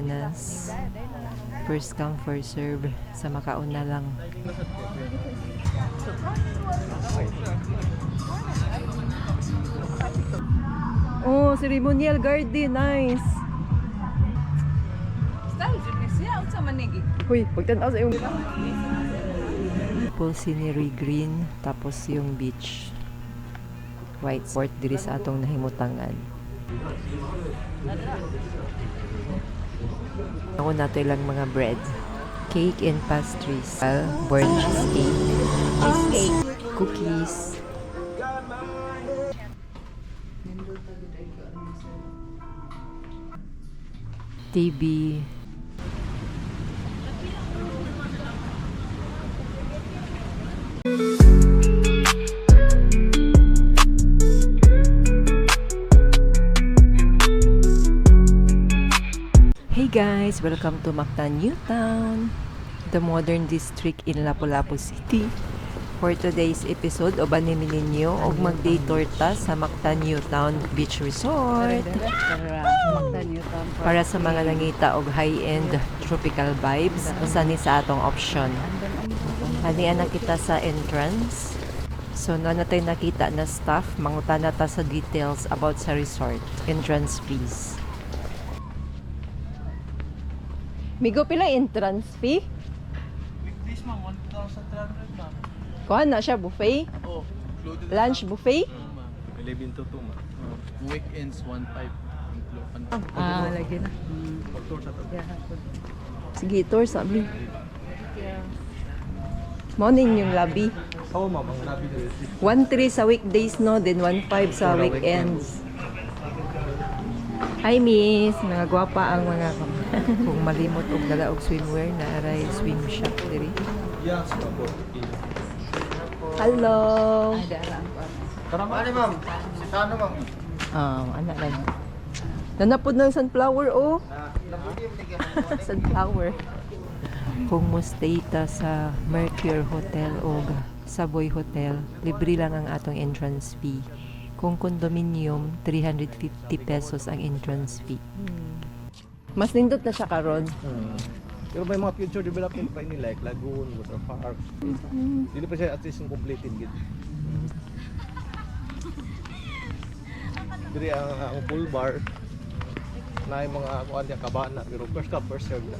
Cabanas. First come, first serve. Sa makauna lang. Oh, ceremonial garden. Nice. Uy, pagtanaw sa iyong full scenery green. Tapos yung beach. White sport diri sa atong nahimutangan. Ako nato ilang mga bread. Cake and pastries. Burnt cheesecake. Cookies. TV. Hey guys! Welcome to Mactan, New Town, the modern district in Lapu-Lapu City. For today's episode, obanin ninyo og mag-day tour ta sa Mactan, New Town Beach Resort. Para sa mga nangita og high-end tropical vibes, usa ni sa atong option. Hanian na kita sa entrance. So, natay nakita na staff, mangutan na ta sa details about sa resort. Entrance fees. Migo, pila entrance fee? Weekdays ma'am, 1,300 ma'am. Kuha na siya, buffet? Oh, included Lunch buffet? ma'am. 11 to 2 ma'am. Weekends, 1,500. Lagi na. Pag-tour sa to. Sige, tour sabi. Morning yung lobby. Oo ma'am, ang labi dito. 1,300 sa weekdays, no? Then 1,500 sa weekends. Hi, miss. Mga gwapa ang mga kung malimot og dala og swimwear na aray swim shop diri. Yes, ma'am. Hello. Tara ma'am. Si Tano ma'am. Anak lang. Nanapod ng sunflower, oh. Sunflower. Kung mo stay ta sa Mercure Hotel o Savoy Hotel, libre lang ang atong entrance fee. Kung condominium, 350 pesos ang entrance fee. Mas nindot na siya karon. Pero may mga future development pa ini like lagoon, water park. Dili pa siya at least completed gid. Diri ang pool bar na yung mga kuan niya kabana pero first come first serve na.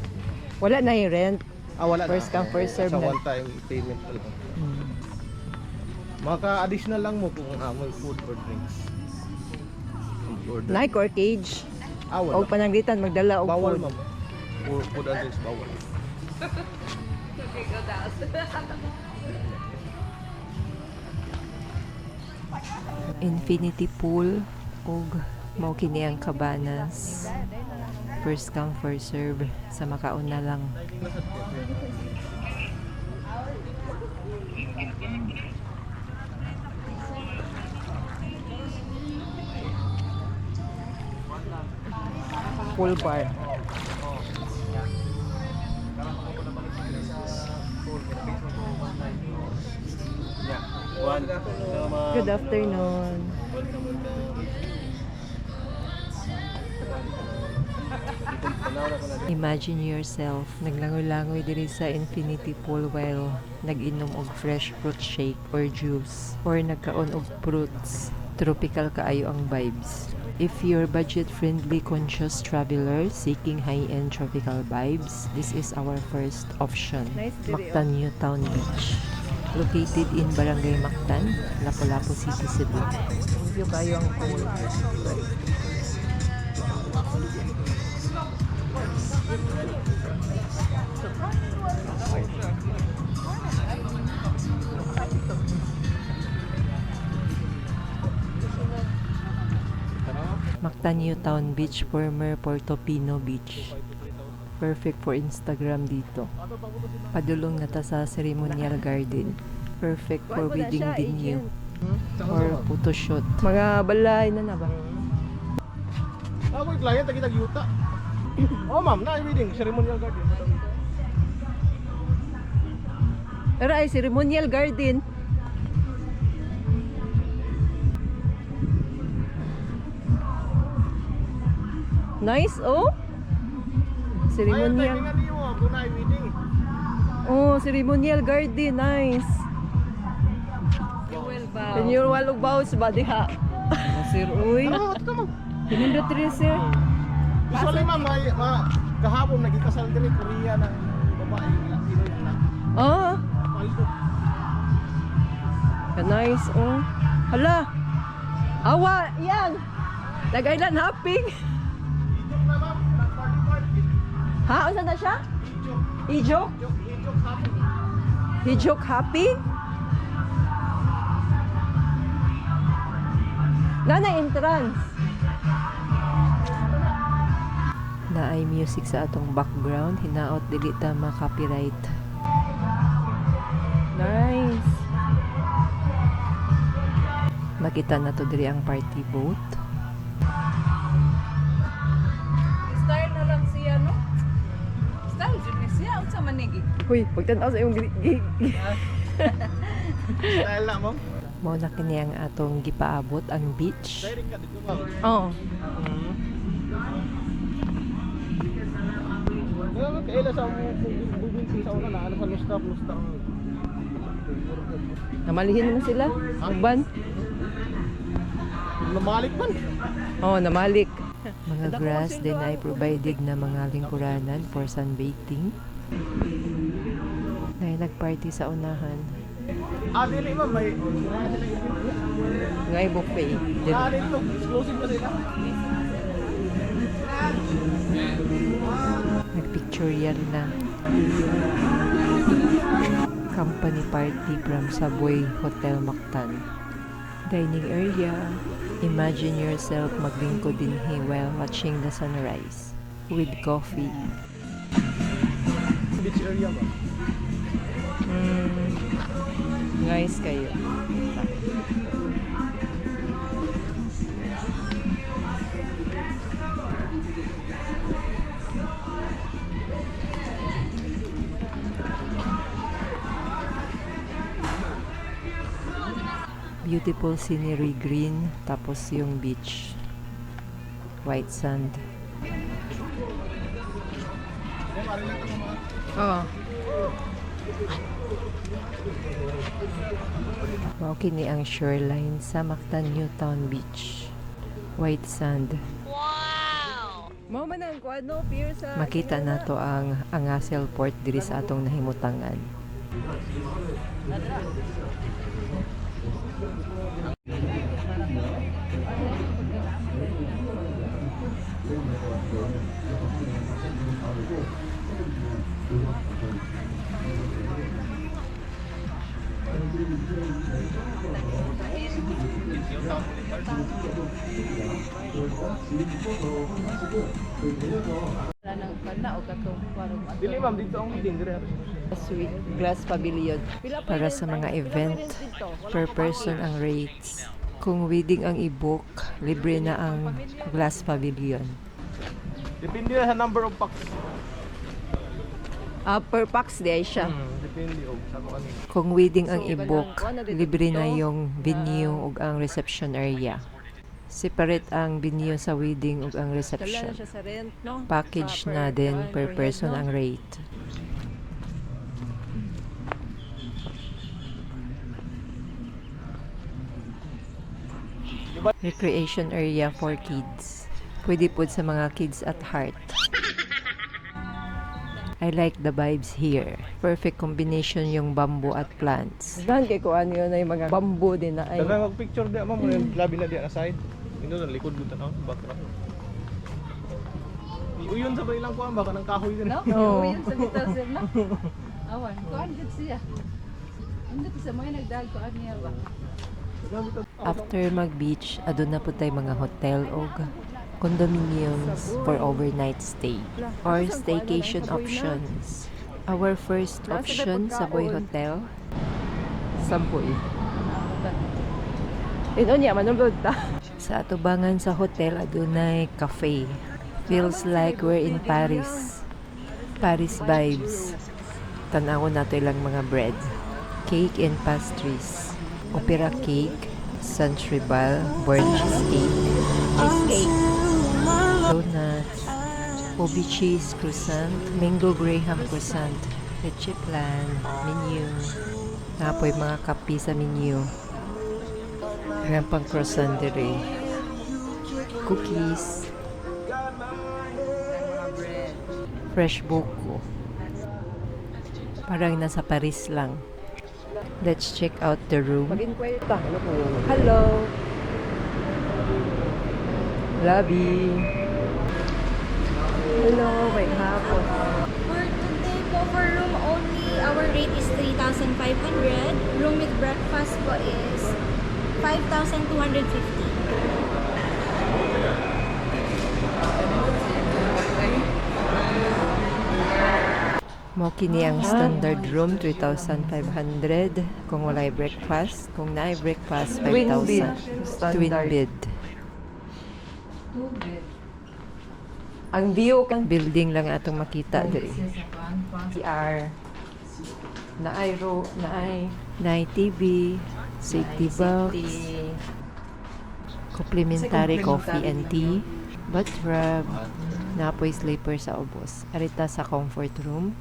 Wala na yung rent. Wala First na. come, first serve Sa na. one time payment na lang. Maka-additional lang mo kung may food or drinks. Order. Nike or cage. Wala. O pananglitan, magdala og Bawal food. ma'am. Food and drinks bawal. Infinity pool og mao kini ang Cabanas. First come, first serve. Sa makauna lang. Pool bar. Good afternoon. Imagine yourself naglangoy-langoy diri sa infinity pool while nag-inom og fresh fruit shake or juice or nagkaon og fruits. Tropical kaayo ang vibes. If you're budget-friendly conscious traveler seeking high-end tropical vibes, this is our first option. Mactan, New Town Beach. Located in Barangay Mactan, Lapu-Lapu City, Cebu. View kayo ang pool. Mactan, New Town Beach, former Portofino Beach. Perfect for Instagram dito. Padulong na ta sa ceremonial garden. Perfect for wedding venue or photoshoot. Mga balay na ba? Ako yung client, tagitag-yuta. Oh ma'am, na-wedding, ceremonial garden. Pero ay, ceremonial garden. Nice, oh. ceremonial. niyo, kunay wedding. Oh, ceremonial garden, nice. Renewal og bawas ba diha? Sir, uy. Pinindot rin, sir. Usually ma'am, kahapon nagkikasal din Korea ng babae Pinoy na. Oh, Paldo. nice, oh. Hala. Awa, yan. Nag-island hopping. Ijok na ma'am, ng party. Ha? Ano na siya? Ijok. Ijok? Ijok happy. Ijok hopping? Nana entrance. Na ay music sa atong background, hinaot dili ta ma-copyright. Nice. Makita na to diri ang party boat. Style na lang siya, no? Style dyan ni siya. Unsa man ni gig? Uy, pagtanaw sa iyong gig. Style na ma'am. Mao na kini ang atong gipaabot ang beach. Direct ka dito ma'am. Oh. Kaila sa bubinti sa una na ano sa lusta. Namalihin naman sila. Uban. Namalik man. Oh, namalik. Mga grass din ay provided na mga lingkuranan for sunbathing. Dahil nagparty sa unahan. Dili ma'am, may Ngay buffet. dito, exclusive pa sila. Nagpictorial na. Company party from Savoy Hotel Mactan. Dining area. Imagine yourself maglingkod din while watching the sunrise with coffee. Beach area ba? Nice kayo. Beautiful scenery, green, tapos yung beach. White sand. Oh. Mao kini ang shoreline sa Mactan Newtown Beach. White sand. Wow! Mao man ang kuano pier sa makita nato ang Angasel Port diri sa atong nahimutangan. Wala nang kana o katong parang Dili ma'am, dito ang wedding dire. Sweet glass pavilion. Para sa mga event, per person ang rates. Kung wedding ang i-book, libre na ang glass pavilion. Depende na sa number of packs. Per pax di ay siya. Depende og sa kung ano. Kung wedding ang i-book, libre na yung venue ug ang reception area. Separate ang venue sa wedding ug ang reception. siya sa rent, no? Package na din per person ang rate. Recreation area for kids. Pwede po sa mga kids at heart. I like the vibes here. Perfect combination yung bamboo at plants. Dan kay ko ano yun ay mga bamboo din na ay. Dagang mag-picture di ma'am, labi na di na side. Ino sa likod gud tanaw, background. Iuyon sa ilang kuan baka nang kahoy din. No? Oo. Uyan sa bitaw sir, no? Awan, kuan gud siya. Ano sa mga nagdag ko niya ba? After mag-beach, adun na po tayo mga hotel o condominiums for overnight stay or staycation options. Our first option sa Boy Hotel. Sampoy. Ito niya, manunod ta. Sa atubangan sa hotel, adunay cafe. Feels like we're in Paris. Paris vibes. Tanawon nato ilang mga bread. Cake and pastries. Opera cake, Santribal, burnt cheesecake, donuts, Kobe cheese croissant, mango graham croissant, leche plan, menu. Napoy mga kape sa menu. Ayan pang croissant dire. Cookies. Fresh buko. Parang nasa Paris lang. Let's check out the room. Hello. Lobby. Hello, may hapon. For today po, for room only, our rate is 3,500. Room with breakfast po is 5,250. Mo kini ang standard room 3,500 kung walay breakfast, kung naay breakfast 5,000. Twin bed. Ang view kan building lang atong makita diri. CR. Naay TV, safety box, complimentary coffee and tea, bathroom, napoy sleeper sa ubos. Arita sa comfort room.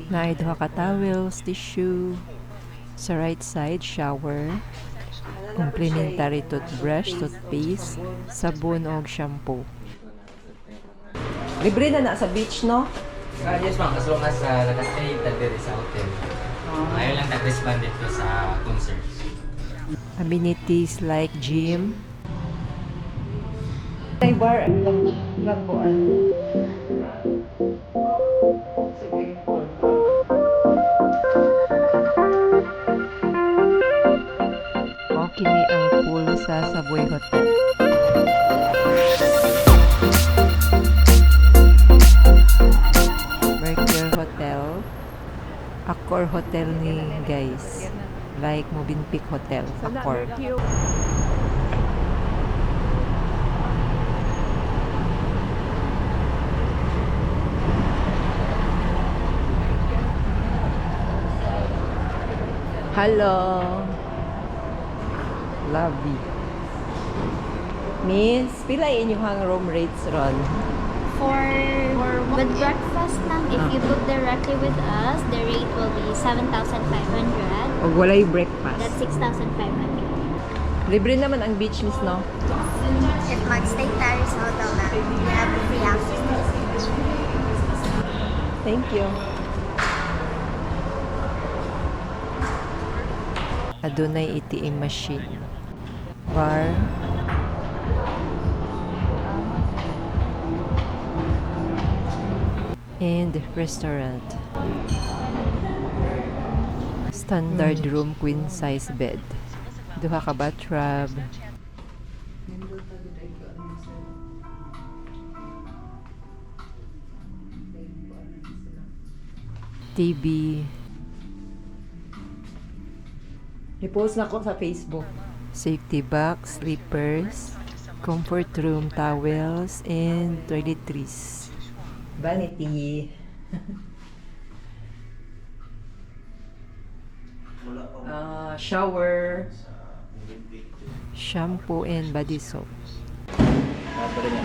Naay duha ka towels, tissue. Sa right side, shower. Complimentary toothbrush, toothpaste, sabon o shampoo. Libre na sa beach, no? Yes ma'am, as long as nakastay diri sa hotel. Ayaw lang nag-respond dito sa concerts. Amenities like gym. May bar lang buwan. Okay ni ang pool sa Savoy Hotel. Mercure Hotel. Accor Hotel ni guys. Like Movenpick Hotel. Accor. Hello. Lovely. Miss, pila inyong room rates ron? For with breakfast lang, if you book directly with us, the rate will be 7,500. O walay breakfast. That's 6,500. Libre naman ang beach, miss, no? If mag-stay tayo sa hotel na, we have free access to the beach. Thank you. Adunay ATM machine. Bar. And restaurant. Standard room queen size bed. Duha ka bathroom. TV. I-post na ko sa Facebook. Safety box, slippers, comfort room towels, and toiletries. Vanity. Shower. Shampoo and body soap.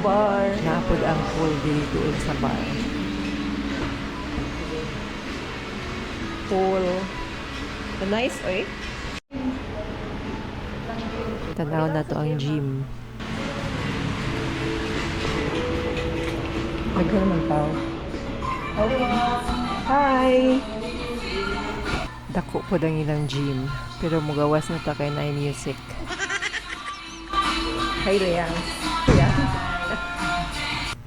Bar. Napod ang pool dito sa bar. Pool. Nice, oy. Tanaw na to ang gym. Nagka naman tao. Hi! Dako po ang ilang gym. Pero mugawas na ta kay na music. Hi, Leang.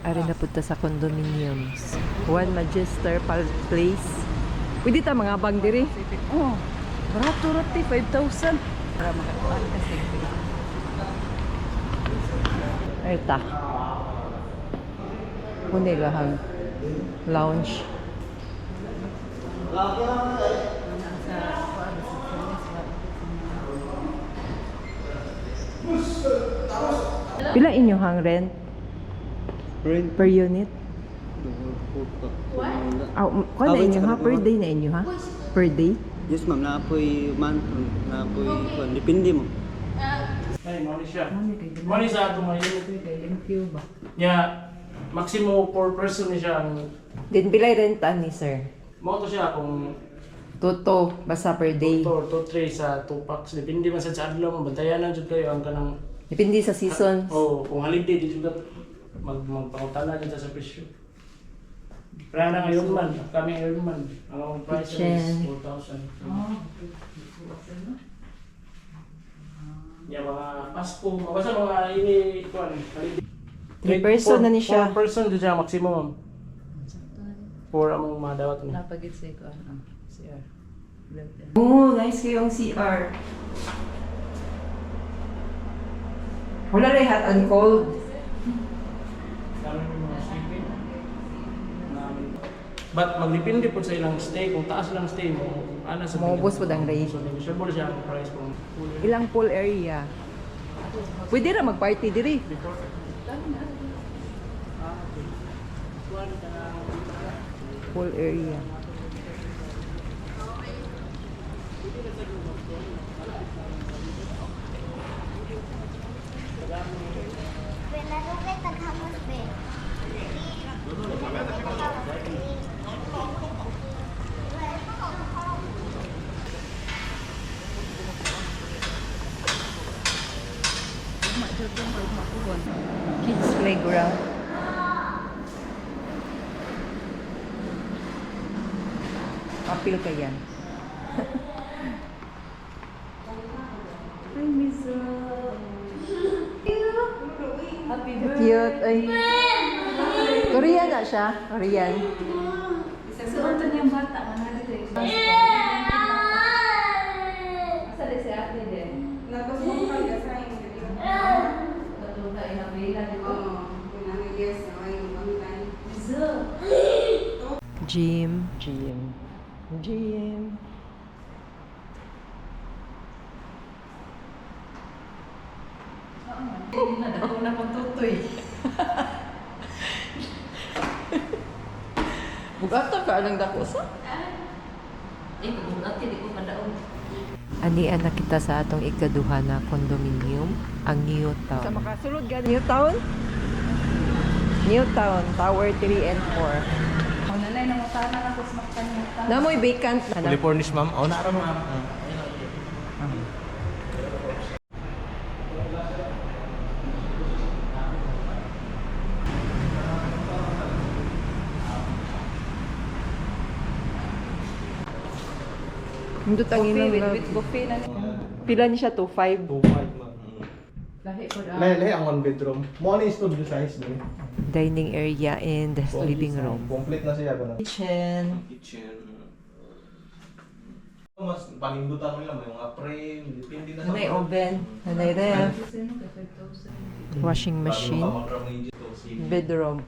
Ari na punta sa condominiums. One Magister Place. Pwede ta mga bang diri? Oh, barato rati 5,000. Para makakuan kasi. Ay ta. Kunilahang lounge. Pila inyo hang rent Rent. per unit? What? Kung na inyo ha? Per day na inyo ha? Per day? Yes ma'am, naapoy month, naapoy depende mo. Ay, Manisha. Manisha, tumayo. Thank you ba? Ya, maximum 4 person ni siya ang Din bilay renta ni sir. mo to siya kung Toto, basta per day. 2 to 3 sa 2 packs. Depende man sa adlaw mo, bantayan na jud kayo ang kanang Depende sa season. kung holiday di jud magpangutana jud sa presyo. Para na ngayon man, kami ngayon man, ang price is Kitchen. 4,000. Yung mga Pasko, basta mga ini, kuan, holiday. 3 person na ni siya. 4 person dyan siya maximum. 4 among mga dawat niya. Napagit sa ko ano, CR. Oh, nice kayong CR. Wala rin hot and cold. But magdepende po sa ilang stay, kung taas lang stay mo, ana sa Maubos po ang rate. So negotiable siya ang price kung Ilang pool area? Pwede ra mag-party diri. Pool area. Laro kay taghamos be. Kids playground. Apil ka yan. Hi, Miss Cute. Ay. Korean na siya. Korean. Suot niyang bata, mga dito. Asa di si ate din? Katong ka inabila dito. Gym. Ako na kong tutoy. Bugata ka lang dako sa. Kung ate, di ko padaon. Anian na kita sa atong ikaduha na condominium, ang New Town. Sa makasulod ka, New Town? New Town, Tower 3 and 4. Ang nanay na matana na ko sa makanimutan. Namoy vacant na. Fully furnished, ma'am. Oh, naara, ma'am. Hindot ang Buffet ilang with buffet na. Pila ni siya to 5. 2.5, ma'am. Lahi ko na. Lahi ang one bedroom. Mo ni studio size din. Dining area and living room. Complete na siya ba na? Kitchen. Kitchen. Mas panindutan mo lang may mga frame, depende na Nanay oven. Nanay ref. Sino ka 5,000? Washing machine. Bedroom.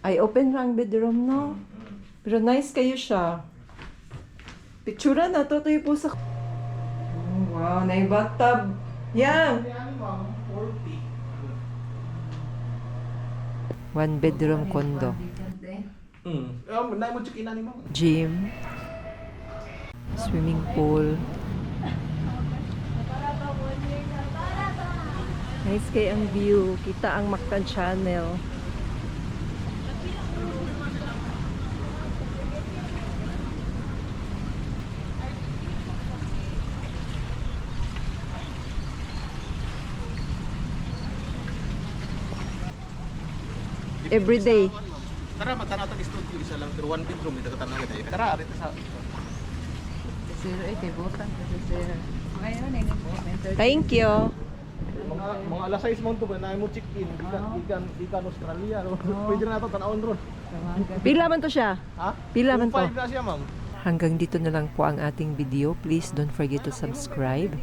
Ay, open lang bedroom, no? Pero nice kayo siya. Picture na to po sa... Oh, wow, na yung bathtub. Yan! 1 bedroom condo. Na mo check in ani mo. Gym. Swimming pool. Nice kay ang view. Kita ang Mactan Channel. Every day. Tara matanaw ta studio isa lang pero one bedroom ito katanaw kita. Tara arito sa Zero eh, kay Botan. Zero. Ngayon, eh. Thank you. mga alas 6 mo to ba na mo check in ikan Australia no. Pwede na nato tanawon ron. Pila man to siya? Ha? Pila man to? 2.5 na siya, ma'am. Hanggang dito na lang po ang ating video. Please don't forget to subscribe,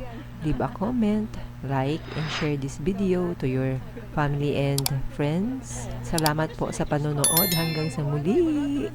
leave a comment, like, and share this video to your family and friends. Salamat po sa panonood. Hanggang sa muli!